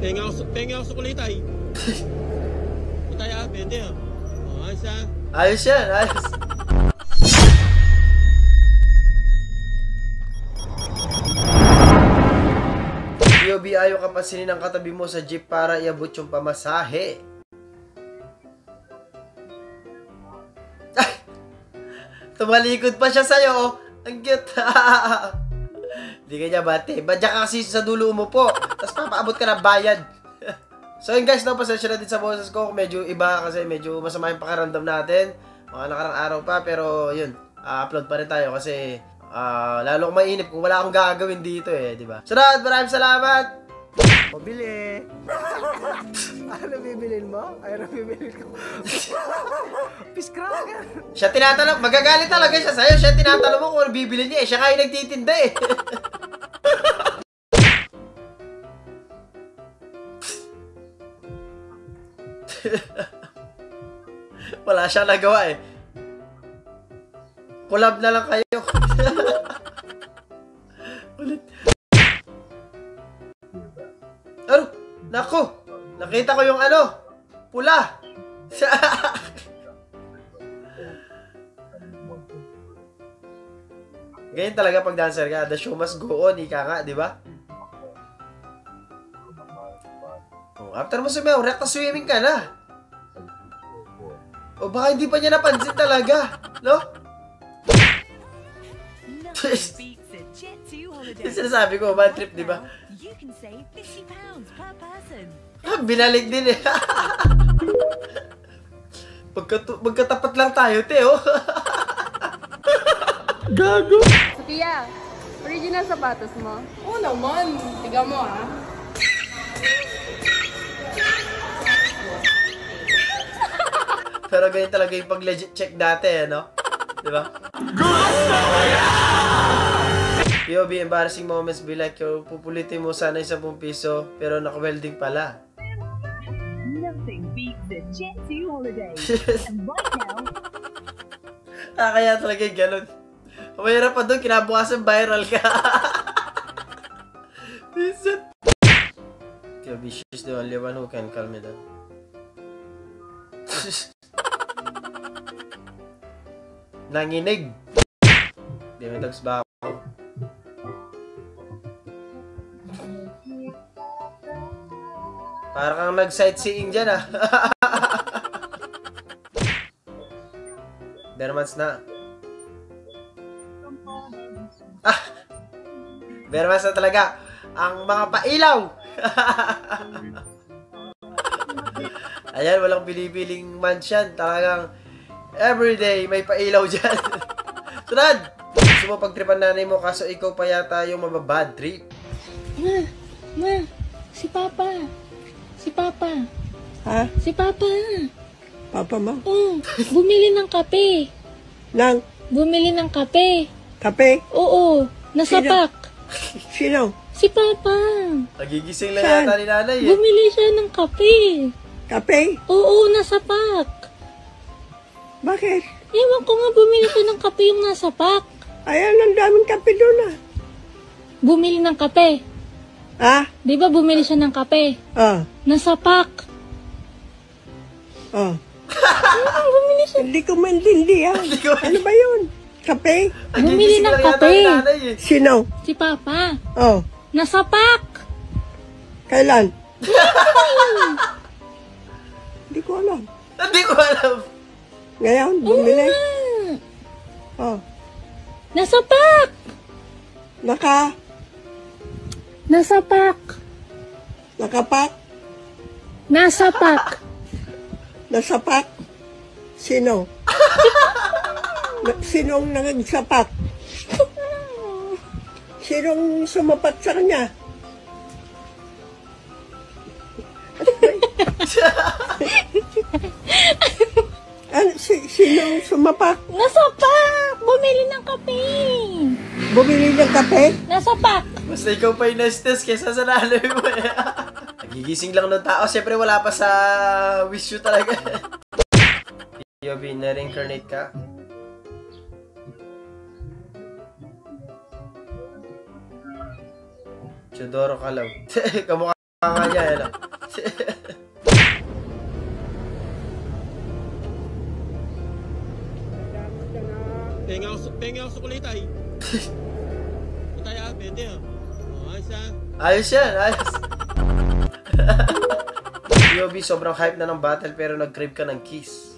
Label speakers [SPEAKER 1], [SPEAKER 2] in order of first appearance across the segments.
[SPEAKER 1] Pengen ako sa kulitay. Kulitay pwede ah. Ayos yan.
[SPEAKER 2] Ayos yan, ayos. POV, ayaw ka pasinin ang katabi mo sa jeep para iabot yung pamasahe. Ay! Tumalikod pa siya sa'yo, oh. Ang cute. Hindi ka niya bate. Badya ka kasi sa dulo mo po. Tapos papaabot ka na bayad. So yun guys, pasensya na din sa boses ko. Medyo iba kasi medyo masama yung pakiramdam natin. Mga nakarang araw pa. Pero yun, upload pa rin tayo kasi lalo akong mainip kung wala akong gagawin dito eh, di ba? So maraming salamat!
[SPEAKER 3] Pabili! Ano bibilin mo? Ano bibilin ko? Fish cracker!
[SPEAKER 2] Siya tinatanong, magagalit talaga siya sa'yo. Siya tinatanong mo kung ano bibili niya eh. Siya kayo nagtitinda eh. Wala siyang nagawa eh. Collab na lang kayo. Ulit. Ano? Nako! Nakita ko yung ano? Pula! Ganyan talaga pag dancer ka. The show must go on. Ika nga, di ba? Oh, after mo sumayaw, recta swimming ka na. O baka hindi pa niya napansin talaga. No? Yung sinasabi ko, bad trip, di ba? Binalik din eh. Magkatapat lang tayo, Teo.
[SPEAKER 4] Gago! Sophia, original sapatos mo?
[SPEAKER 5] Oo naman. Tiga mo ah.
[SPEAKER 2] Pero ganyan talaga yung pag-legit check dati, eh, no? Di ba? POV, embarrassing moments be like yung pupulitin mo sana yung 10 piso pero naka-welding pala.
[SPEAKER 6] Nothing beats a Jet2 holiday. And right now...
[SPEAKER 2] Kaya talaga yung ganun. Mahirap pa doon, kinabukasan viral ka. POV, she's the only one who can calm me down. Nanginig. Di may dogs ba ako? Parang kang nag-sightseeing dyan ah. Bermans na. Ah! Bermans na talaga. Ang mga pailaw. Ayan, walang bilibiling mansion. Talagang everyday may pailaw dyan. Sunod! Gusto mo pagtripan nanay mo kaso ikaw pa yata yung mababad trip.
[SPEAKER 4] Ma, si Papa. Si Papa.
[SPEAKER 3] Ha?
[SPEAKER 4] Si Papa.
[SPEAKER 3] Papa mo?
[SPEAKER 4] Oo, bumili ng kape.
[SPEAKER 3] Nang?
[SPEAKER 4] Bumili ng kape.
[SPEAKER 3] Kape?
[SPEAKER 4] Oo, nasa
[SPEAKER 3] Sino?
[SPEAKER 4] pack.
[SPEAKER 3] Sino?
[SPEAKER 4] Si Papa.
[SPEAKER 2] Nagigising lang
[SPEAKER 3] Saan?
[SPEAKER 2] yata ni nanay eh.
[SPEAKER 4] Bumili siya ng kape.
[SPEAKER 3] Kape?
[SPEAKER 4] Oo, nasa pack.
[SPEAKER 3] Bakit?
[SPEAKER 4] Ewan ko nga, bumili siya ng kape yung nasa pack.
[SPEAKER 3] Ayan, ang daming kape doon ah.
[SPEAKER 4] Bumili ng kape.
[SPEAKER 3] Ha?
[SPEAKER 4] Di ba bumili siya ng kape? Nasa pack. Bumili siya.
[SPEAKER 3] Hindi ko maintindi ah. Ano ba yun? Kape?
[SPEAKER 4] Bumili
[SPEAKER 2] Nagigising
[SPEAKER 4] ng
[SPEAKER 2] lang yata
[SPEAKER 4] kape.
[SPEAKER 2] ni nanay eh.
[SPEAKER 3] Sino?
[SPEAKER 4] Si Papa.
[SPEAKER 3] Oh.
[SPEAKER 4] Nasa pack.
[SPEAKER 3] Kailan? Hindi ko alam.
[SPEAKER 2] Hindi ko alam.
[SPEAKER 3] Ngayon, bumili?
[SPEAKER 4] Oo.
[SPEAKER 3] Oh.
[SPEAKER 4] Nasa pack. Nasa pack.
[SPEAKER 3] Nakapak?
[SPEAKER 4] Nasa pack.
[SPEAKER 3] Nasa pack? Sino? Sinong nagsapak? Sinong sumapat sa kanya? Sinong sumapak?
[SPEAKER 4] Nasa pack. Bumili ng kape.
[SPEAKER 3] Bumili ng kape?
[SPEAKER 4] Nasa pack.
[SPEAKER 2] Basta ikaw pa yung nastes kesa sa nanay mo eh. Nagigising lang ng tao. Siyempre wala pa sa wish you talaga. POV, na-reincarnate ka? Chodoro Kalaw. Kamukha nga niya, ano.
[SPEAKER 1] Pengen ako sa kulay tay. Tayo, pwede ah. Ayos ah.
[SPEAKER 2] Ayos yan, ayos. POV, sobrang hype na ng battle pero nag-crave ka ng kiss.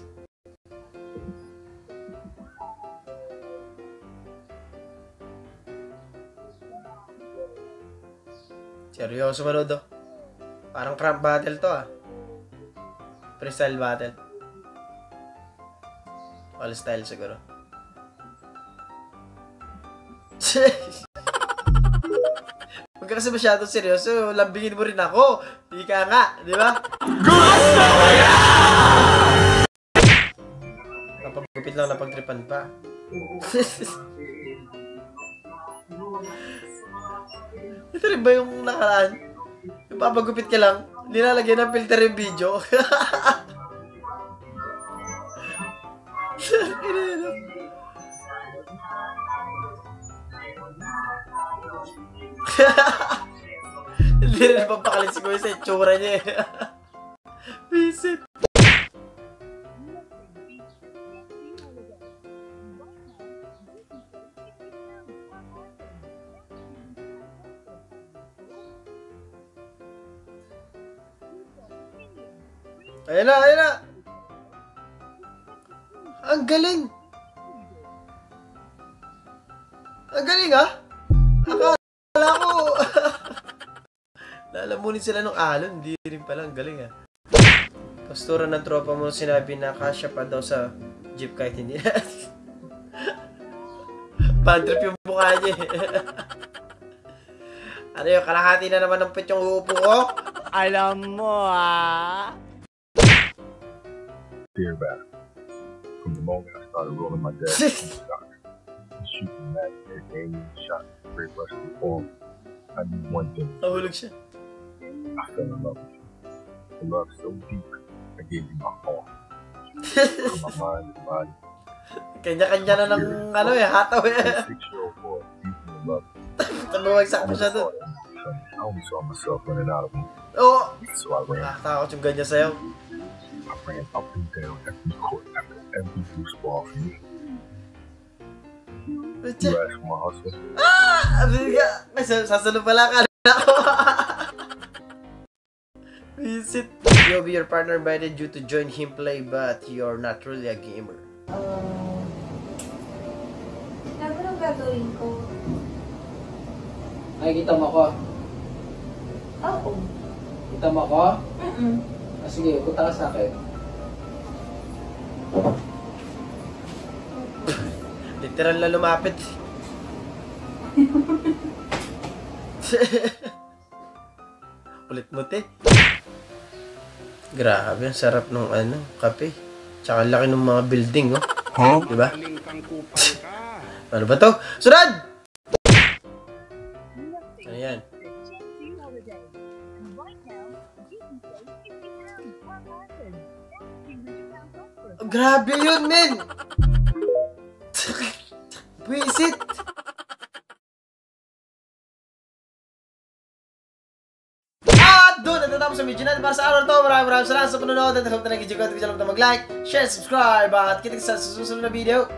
[SPEAKER 2] Seryoso manood oh. Parang cramp battle to ah. Freestyle battle. All style siguro. Huwag ka kasi masyadong seryoso. Lambingin mo rin ako. Di ka nga, di ba? Gusto ko yan! Napagupit lang, napagtripan pa. Ito rin ba yung nakaraan? Yung papagupit ka lang, nilalagyan ng filter yung video. Hindi rin papakalit si Kuya sa itsura niya eh. Visit. Ayan na, ayan na. Ang galing. Ang galing ah. Akala ko. Lalamunin sila ng alon. Hindi rin pala. Ang galing ah. Pastura ng tropa mo sinabi na kasya pa daw sa jeep kahit hindi na. Bad trip yung mukha niya. Ano yung kalahati na naman ng pet yung uupo ko?
[SPEAKER 3] Alam mo ah.
[SPEAKER 7] Fear back. From the moment I started rolling my desk in the stock, shooting that air game shot, great rush to form. I knew one thing.
[SPEAKER 2] Nahulog siya.
[SPEAKER 7] I fell in love with you. A love so deep, I gave you my heart. My mind and body.
[SPEAKER 2] Kanya-kanya na ng ano eh, hataw eh.
[SPEAKER 7] 6-year-old boy, deeply in love.
[SPEAKER 2] Tumawagsak mo siya dun.
[SPEAKER 7] I only saw myself running out of me.
[SPEAKER 2] Oo.
[SPEAKER 7] So I ran.
[SPEAKER 2] Nakatakot yung ganyan sa'yo.
[SPEAKER 7] I ran up and down every court after every loose ball for you. You asked for my hustle.
[SPEAKER 2] Sabi ka, sasalo pala ka na ako. Visit. Yobi, your partner invited you to join him play but you're not really a gamer.
[SPEAKER 8] Ano nang gagawin ko?
[SPEAKER 2] Ay, kita mo ko.
[SPEAKER 8] Oo.
[SPEAKER 2] Kita mo ko? Sige, punta ka sa akin. Literal na lumapit. Ulit mo, te. Grabe, ang sarap ng ano, kape. Tsaka ang laki ng mga building, oh. Huh? Diba? Ano ba to? Sunod! Ano yan? Oh, grabe yun, men! Visit! At doon, natatapos sa video natin para sa araw na ito. Maraming salamat sa panonood at hope na nag-enjoy ko at mag-like, share, subscribe at kita sa susunod na video.